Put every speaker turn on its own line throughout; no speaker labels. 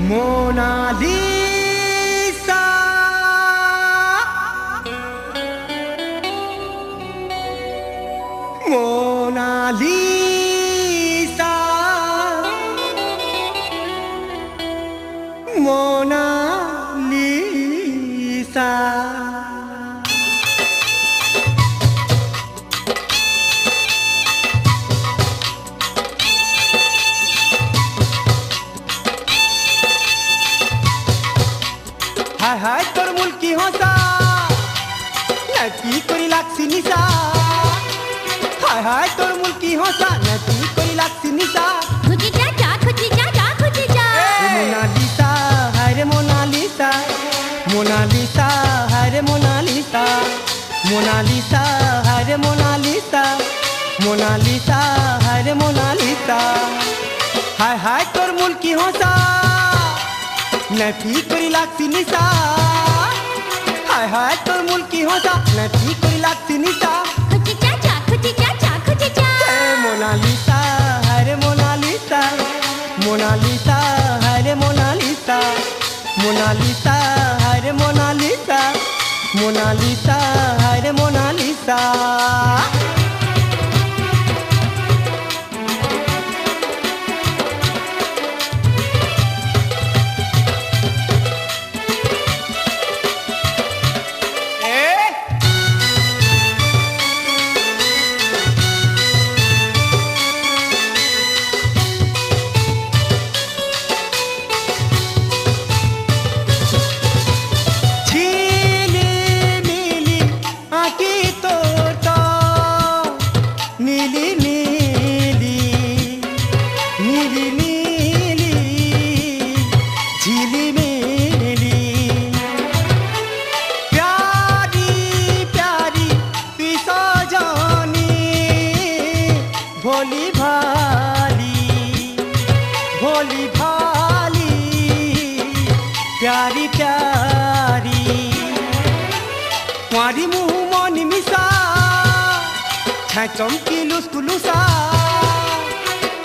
Mona Lisa, Mona Lisa, Mona Lisa. हाय हाय तोर मुल्की हंसा नती करी लागसी निशा हाय हाय तोर मुल्की हंसा नती करी लागसी निशा
खुजी जा खुजी जा खुजी जा
मोनालिसा हाय रे मोनालिसा मोनालिसा हाय रे मोनालिसा मोनालिसा हाय रे मोनालिसा मोनालिसा हाय रे मोनालिसा हाय हाय तोर मुल्की हंसा नती करी लागसी निशा हाय हाय तोर मुल्की हंसा नती करी लागसी निशा
खुजी जा खुजी जा
मोनालिसा हाय रे मोनालिसा मोनालिसा हाय रे मोनालिसा मोनालिसा हाय रे मोनालिसा मोनालिसा हाय रे मोनालिसा भोली भाली प्यारी प्यारी तुम्हारी मुँह मोनी मिसा चमकी लुस्कुलुसा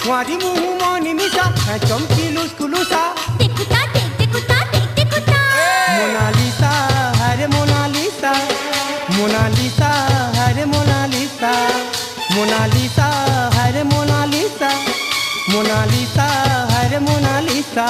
तुम्हारी मुँह मोनी मिसा चमकी लुस्कुलुसा मोनालिसा हरे मोनालिसा मोनालिसा हरे मोनालिसा मोनालिसा हरे मोनालिसा मोनालिसा हरे मोनालिसा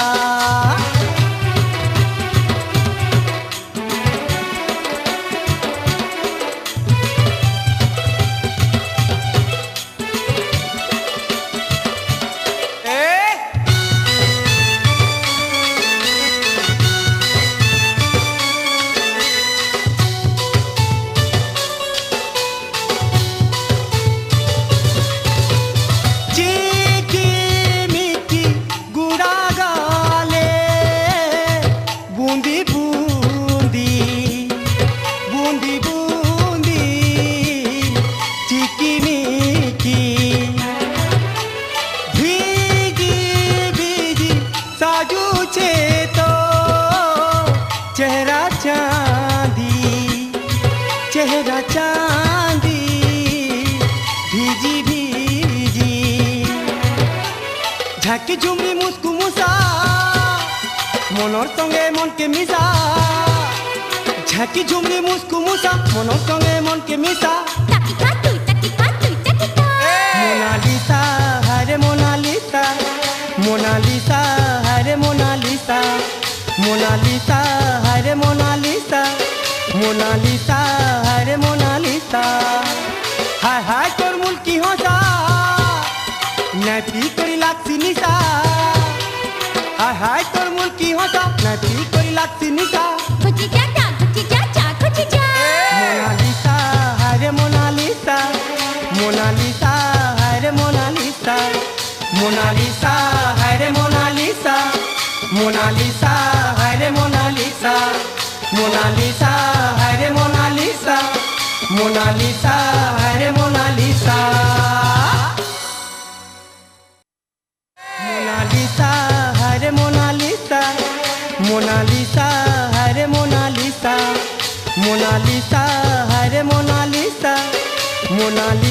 चेहरा चांदी भीजी भीजी झाकी झुमरी मुस्कु मुसा मनोर संगे मन के मिसा झाकी झुमरी मुस्कु मुसा मनोर संगे मन के मिसा मोनालिसा हरे मोनालिसा मोनालिसा हरे मोनालिसा मोनालिसा हरे मोनालिसा मोनालिसा हरे मोनालिसा हाय हाय तोर मुल्की हंसा नती करी लागसी निशा हाय हाय तोर मुल्की हंसा नती करी लागसी निशा
खुजी जा खुजी जा
মোনালিসা মোনালিসা হায় রে মোনালিসা মোনালিসা হায় রে মোনালিসা মোনালিসা হায় রে মোনালিসা মোনালিসা হায় রে মোনালিসা মোনালিসা হায় রে মোনালিসা মোনালিসা হায় রে মোনালিসা মোনালিসা হায় রে মোনালিসা মোনালিসা